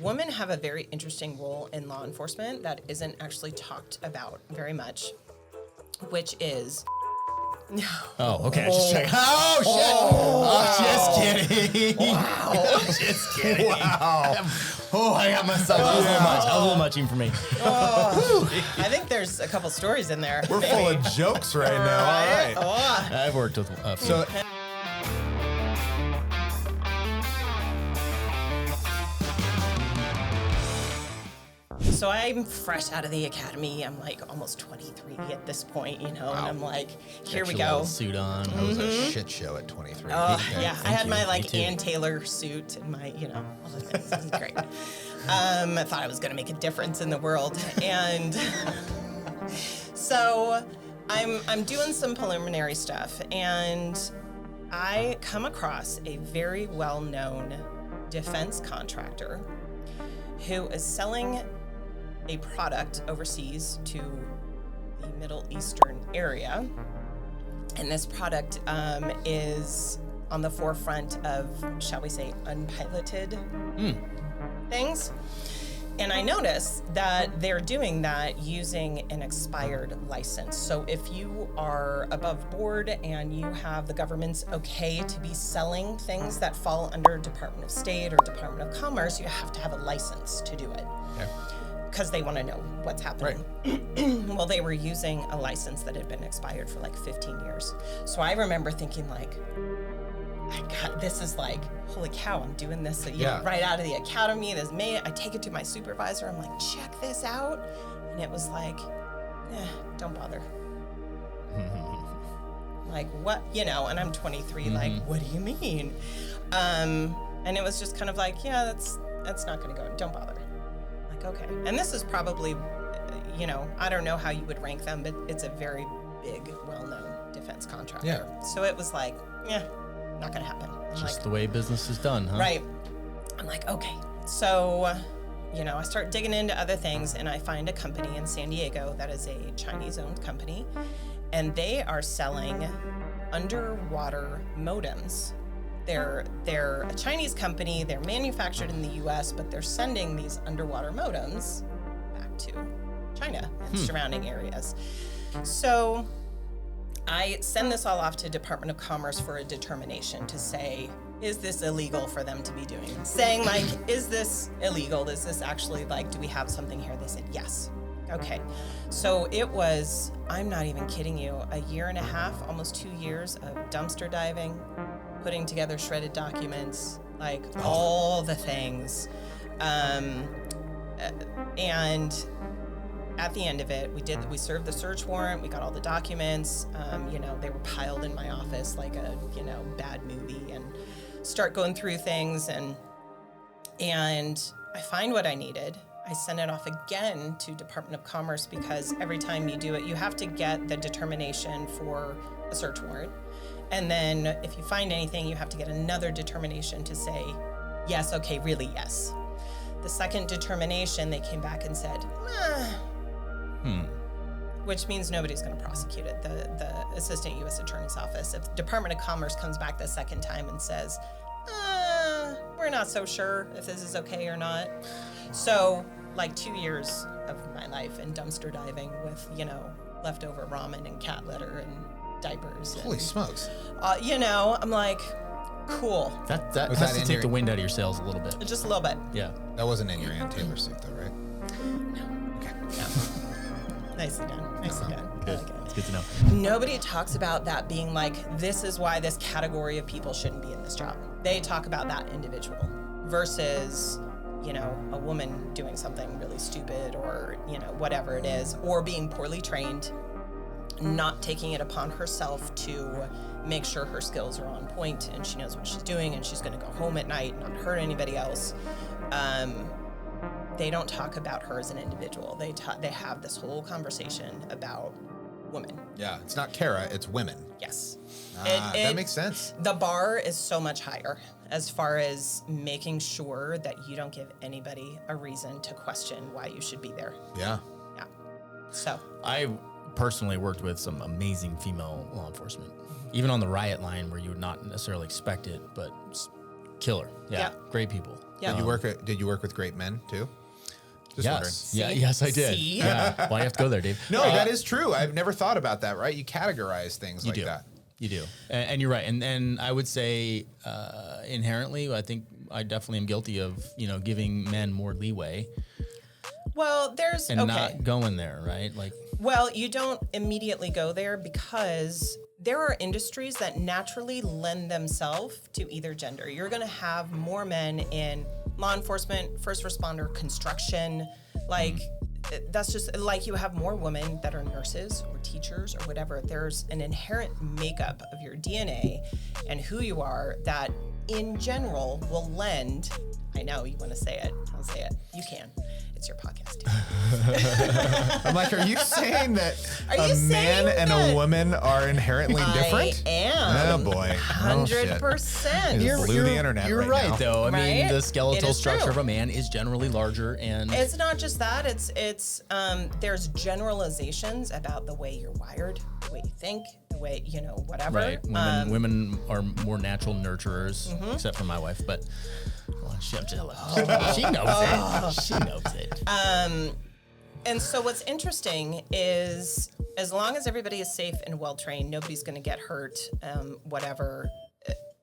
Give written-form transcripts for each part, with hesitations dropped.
women have a very interesting role in law enforcement that isn't actually talked about very much, which is... Oh, okay. Just checking. Oh, shit. Oh, just kidding. Wow. Just kidding. Wow. Oh, I got myself. That was a little much even for me. I think there's a couple stories in there. We're full of jokes right now. All right. Oh. I've worked with So, So I'm fresh out of the academy. I'm like almost 23 at this point, you know, and I'm like, here we go. Suit on. that was a shit show at 23. Oh, yeah. I had you. my Me like too. Ann Taylor suit and my, you know, all the things. It was great. I thought I was going to make a difference in the world. And so I'm doing some preliminary stuff, and I come across a very well-known defense contractor who is selling a product overseas to the Middle Eastern area. And this product is on the forefront of, shall we say, unpiloted things. And I noticed that they're doing that using an expired license. So if you are above board and you have the government's okay to be selling things that fall under Department of State or Department of Commerce, you have to have a license to do it. Okay. Because they want to know what's happening. Right. Well, they were using a license that had been expired for like 15 years. So I remember thinking like, this is like, holy cow, I'm doing this you know, right out of the academy. I take it to my supervisor. I'm like, check this out. And it was like, don't bother. Like, what? You know, and I'm 23, like, what do you mean? And it was just kind of like, yeah, that's not going to go. Don't bother. Okay. And this is probably, you know, I don't know how you would rank them, but it's a very big, well-known defense contractor. Yeah. So it was like, not going to happen. I'm Just like, the way business is done, huh? Right. I'm like, okay. So, you know, I start digging into other things, and I find a company in San Diego that is a Chinese-owned company, and they are selling underwater modems. They're a Chinese company, they're manufactured in the US, but they're sending these underwater modems back to China and surrounding areas. So I send this all off to Department of Commerce for a determination to say, is this illegal for them to be doing? Saying like, is this illegal? Is this actually like, do we have something here? They said, yes. Okay. So it was, I'm not even kidding you, a year and a half, almost 2 years of dumpster diving, putting together shredded documents, like all the things. And at the end of it, we served the search warrant, we got all the documents, you know, they were piled in my office like a, you know, bad movie, and start going through things, and I find what I needed. I send it off again to Department of Commerce, because every time you do it, you have to get the determination for a search warrant. And then if you find anything, you have to get another determination to say, yes, okay, really, yes. The second determination, they came back and said, which means nobody's going to prosecute it. The Assistant U.S. Attorney's Office. If the Department of Commerce comes back the second time and says, we're not so sure if this is okay or not. So, like 2 years of my life in dumpster diving with, you know, leftover ramen and cat litter and diapers. Holy smokes. You know, I'm like, cool. That has to take the wind out of your sails a little bit. Just a little bit. Yeah. That wasn't in your Ann Taylor suit, though, right? No. Okay. No. Nicely done. Nicely done. Good. I like it. It's good to know. Nobody talks about that being like, this is why this category of people shouldn't be in this job. They talk about that individual versus, you know, a woman doing something really stupid or, you know, whatever it is, or being poorly trained, not taking it upon herself to make sure her skills are on point and she knows what she's doing and she's going to go home at night and not hurt anybody else. They don't talk about her as an individual. They have this whole conversation about women. Yeah, it's not Cara, it's women. Yes. That makes sense. The bar is so much higher as far as making sure that you don't give anybody a reason to question why you should be there. Yeah. Yeah. So. I personally worked with some amazing female law enforcement, even on the riot line where you would not necessarily expect it, but killer. Yeah. Great people. Yeah. Did you work with great men too? Just Yes. wondering. Yes, I did. See? Yeah. Why you have to go there, Dave? No, that is true. I've never thought about that. Right? You categorize things like that. You do. And you're right. And I would say inherently, I think I definitely am guilty of, giving men more leeway Well, and not going there, right? Like, Well, you don't immediately go there because there are industries that naturally lend themselves to either gender. You're going to have more men in law enforcement, first responder, construction. Like, that's just like you have more women that are nurses or teachers or whatever. There's an inherent makeup of your DNA and who you are that in general will lend. I know you want to say it. I'll say it. You can. It's your podcast. I'm like, are you saying that Are you a man saying and that? a woman are inherently different? I am. Oh boy. 100%. Just blew the internet You're right, now. though. I mean, Right? the It skeletal is structure true. of a man is generally larger, and It's not just that. It's there's generalizations about the way you're wired, the way you think, the way whatever. right. Women are more natural nurturers, except for my wife. But well, I'm jealous. She knows it. She knows it. And so what's interesting is as long as everybody is safe and well trained, nobody's going to get hurt. Whatever.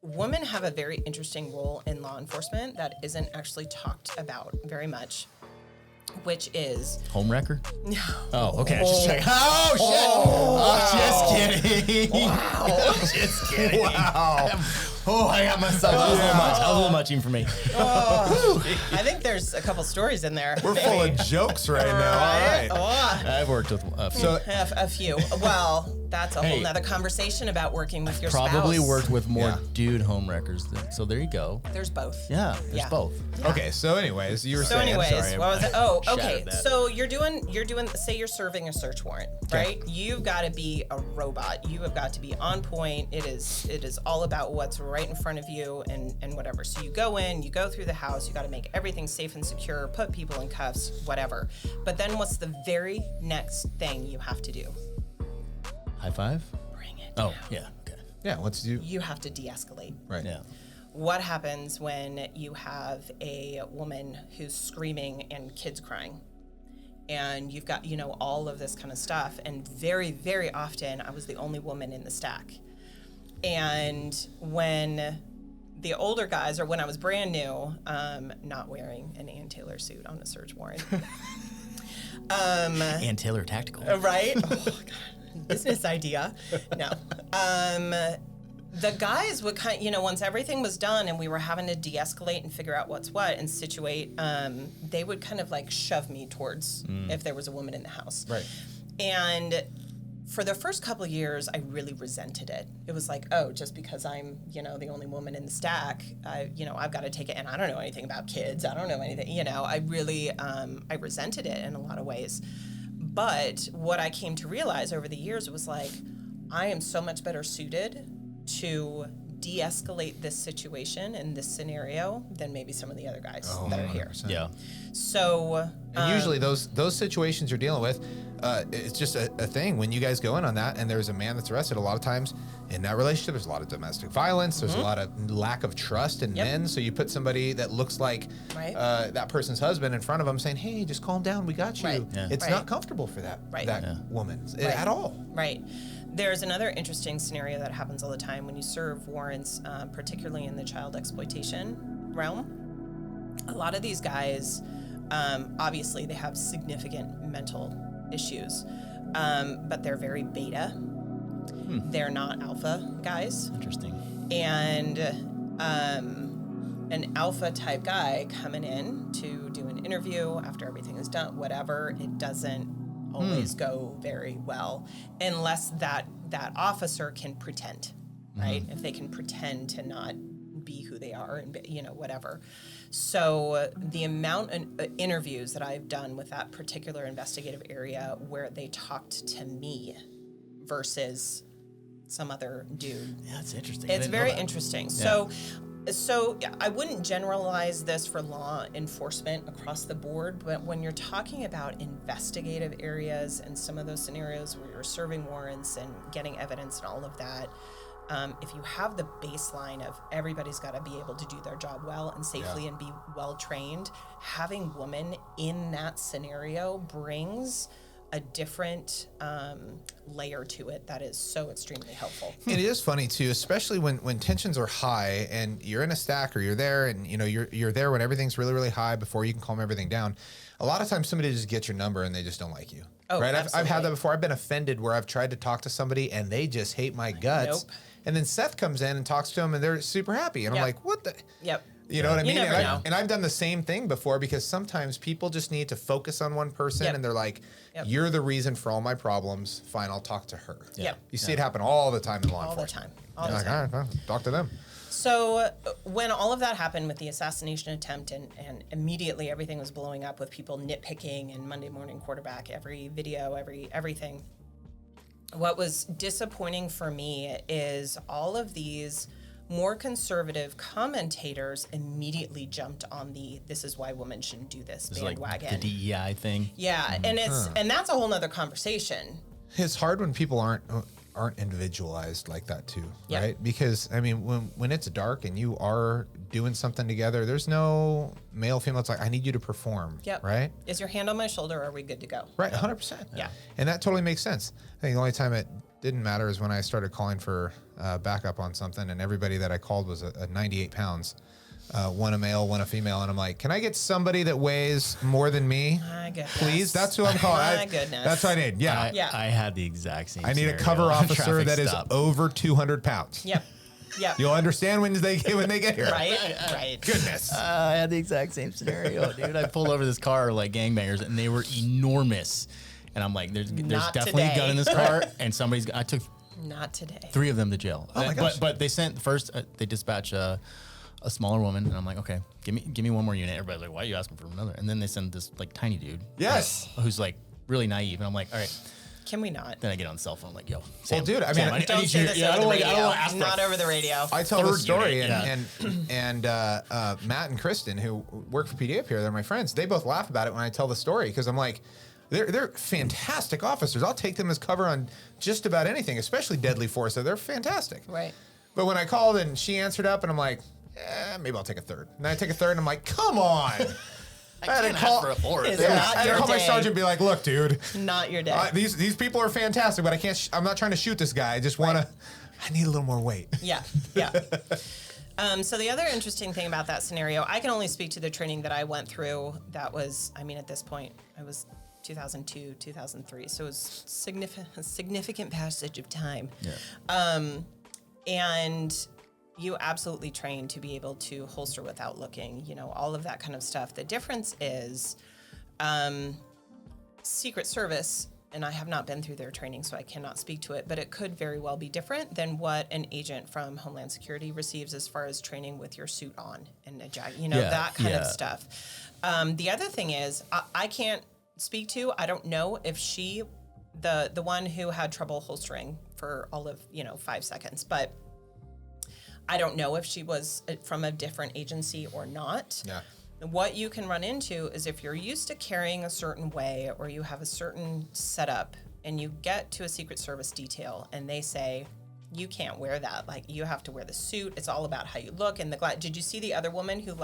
Women have a very interesting role in law enforcement that isn't actually talked about very much, which is Homewrecker? No. Oh, okay. Just checking. Oh, shit. Oh, just kidding. Wow. Just kidding. Wow. Oh, I got myself. That was a little much even for me. I think there's a couple stories in there. We're full of jokes right now. All right. Oh, I've worked with a few. So a few. Well, that's a whole Hey. nother conversation about working with your Probably spouse. worked with more Yeah. dude homewreckers. So there you go. There's both. Yeah, there's Yeah. both. okay. So anyways, you were So saying. anyways, sorry, what was it? Oh, Shattered okay. that. So you're doing. Say you're serving a search warrant, right? You've got to be a robot. You have got to be on point. It is all about what's right in front of you and whatever. So you go in, you go through the house. You got to make everything safe and secure. Put people in cuffs, whatever. But then what's the very next thing you have to do? High five? Bring it. Oh, down. yeah. Okay. Yeah. What's you? You have to de-escalate. Right. Yeah. What happens when you have a woman who's screaming and kids crying? And you've got, all of this kind of stuff. And very, very often, I was the only woman in the stack. And when the older guys, or when I was brand new, not wearing an Ann Taylor suit on a search warrant. And Taylor Tactical. Right? Oh, God. Business idea. No. The guys would once everything was done and we were having to de-escalate and figure out what's what and situate, they would kind of like shove me towards if there was a woman in the house. Right. And for the first couple of years, I really resented it. It was like, oh, just because I'm, the only woman in the stack, I've got to take it. And I don't know anything about kids. I don't know anything, I really, I resented it in a lot of ways. But what I came to realize over the years was like, I am so much better suited to de-escalate this situation and this scenario than maybe some of the other guys that are here. 100%. Yeah. So And usually those situations you're dealing with, it's just a thing. When you guys go in on that and there's a man that's arrested, a lot of times in that relationship, there's a lot of domestic violence. There's a lot of lack of trust in men. So you put somebody that looks like Right. that person's husband in front of them saying, hey, just calm down. We got you. Right. Yeah. It's Right. not comfortable for that woman at all. Right. There's another interesting scenario that happens all the time when you serve warrants, particularly in the child exploitation realm. A lot of these guys, obviously, they have significant mental issues, but they're very beta. They're not alpha guys. Interesting. And an alpha type guy coming in to do an interview after everything is done, whatever, it doesn't always go very well unless that officer can pretend, right? If they can pretend to not be who they are and whatever. So the amount of interviews that I've done with that particular investigative area where they talked to me versus some other dude. Yeah, that's interesting. It's very interesting. So I wouldn't generalize this for law enforcement across the board, but when you're talking about investigative areas and some of those scenarios where you're serving warrants and getting evidence and all of that, if you have the baseline of everybody's got to be able to do their job well and safely and be well trained, having women in that scenario brings a different layer to it that is so extremely helpful. It is funny too, especially when tensions are high and you're in a stack or you're there and you're there when everything's really, really high before you can calm everything down. A lot of times somebody just gets your number and they just don't like you. Oh, right? I've had that absolutely. before. I've been offended where I've tried to talk to somebody and they just hate my guts. Nope. And then Seth comes in and talks to them and they're super happy. And I'm like, what the? Yep. You know what I mean? never know. And I've done the same thing before because sometimes people just need to focus on one person and they're like, you're the reason for all my problems. Fine, I'll talk to her. Yep. You see it happen all the time in law All the enforcement. time. All You're the like, time. all right, well, talk to them. So when all of that happened with the assassination attempt and immediately everything was blowing up with people nitpicking and Monday Morning Quarterback, every video, everything, what was disappointing for me is all of these more conservative commentators immediately jumped on the "this is why women shouldn't do this" It's like bandwagon. the DEI thing. Yeah, and that's a whole nother conversation. It's hard when people aren't individualized like that too, Yeah. right? Because I mean, when it's dark and you are doing something together, there's no male female. It's like I need you to perform, Yep. right? Is your hand on my shoulder? Are we good to go? Right, 100%. Yeah. And that totally makes sense. I think the only time it didn't matter is when I started calling for backup on something, and everybody that I called was a 98 pounds. One a male, one a female, and I'm like, can I get somebody that weighs more than me? My goodness. Please? That's who I'm calling. My goodness. That's what I need. Yeah. Yeah. I had the exact same I need a scenario cover on a officer traffic that is stop. over 200 pounds. Yep. Yep. You'll understand when they get here. Right. Right. Goodness. I had the exact same scenario, dude. I pulled over this car like gangbangers, and they were enormous. And I'm like, there's Not definitely today. a gun in this car, and I took Not today. 3 of them to jail. Oh my gosh. But they sent first. They dispatch a smaller woman, and I'm like, okay, give me one more unit. Everybody's like, why are you asking for another? And then they send this like tiny dude. Yes. Who's like really naive, and I'm like, all right. Can we not? Then I get on the cell phone, like, yo, Sam, dude, I mean, Sam, Don't need say you- this yeah, I over don't the wanna- I radio. don't wanna ask for Not over the radio. I tell the third story, unit, and Matt and Kristen, who work for PD up here, they're my friends. They both laugh about it when I tell the story because I'm like, they're fantastic officers. I'll take them as cover on just about anything, especially deadly force. So they're fantastic. Right. But when I called and she answered up, and I'm like, maybe I'll take a third. And I take a third, and I'm like, come on. I had to can't call, ask for a fourth. It's yeah, not I had to your call my day. sergeant and be like, look, dude, Not your day. these people are fantastic, but I can't. I'm not trying to shoot this guy. I just want to. I need a little more weight. Yeah, yeah. So the other interesting thing about that scenario, I can only speak to the training that I went through. That was, I mean, at this point, I was 2002, 2003, so it was significant passage of time. Yeah. And you absolutely train to be able to holster without looking, all of that kind of stuff. The difference is Secret Service, and I have not been through their training, so I cannot speak to it, but it could very well be different than what an agent from Homeland Security receives as far as training with your suit on and a jacket, that kind of stuff. The other thing is, I can't speak to, I don't know if she, the one who had trouble holstering for all of, 5 seconds, but I don't know if she was from a different agency or not. Yeah. What you can run into is if you're used to carrying a certain way or you have a certain setup and you get to a Secret Service detail and they say, you can't wear that. Like, you have to wear the suit. It's all about how you look. And did you see the other woman who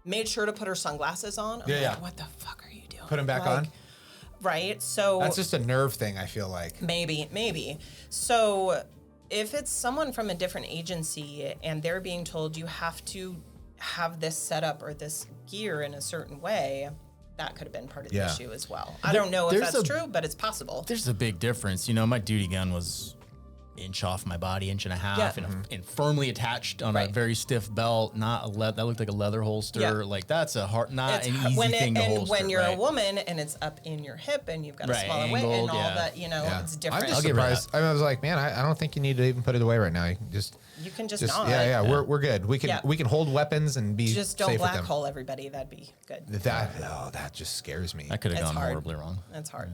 made sure to put her sunglasses on? I'm Yeah. like, what the fuck are you doing? Put them back on. Right. So That's just a nerve thing. I feel like. Maybe. So if it's someone from a different agency and they're being told you have to have this setup or this gear in a certain way, that could have been part of the issue as well. I don't know if There's that's true, but it's possible. There's a big difference. My duty gun was inch off my body, inch and a half, Yeah. and firmly attached on a Right. very stiff belt. Not that looked like a leather holster. Yeah. Like that's an It's easy thing to holster. when you're right? a woman and it's up in your hip and you've got a Right, smaller weight and angled, all yeah. that, Yeah. it's different. I'm just I'll give her surprised. I was like, man, I don't think you need to even put it away right now. You can just not. Yeah. We're good. We can hold weapons and be Just don't safe with black them. hole everybody. That'd be good. That just scares me. I could have It's gone hard. horribly wrong. That's hard.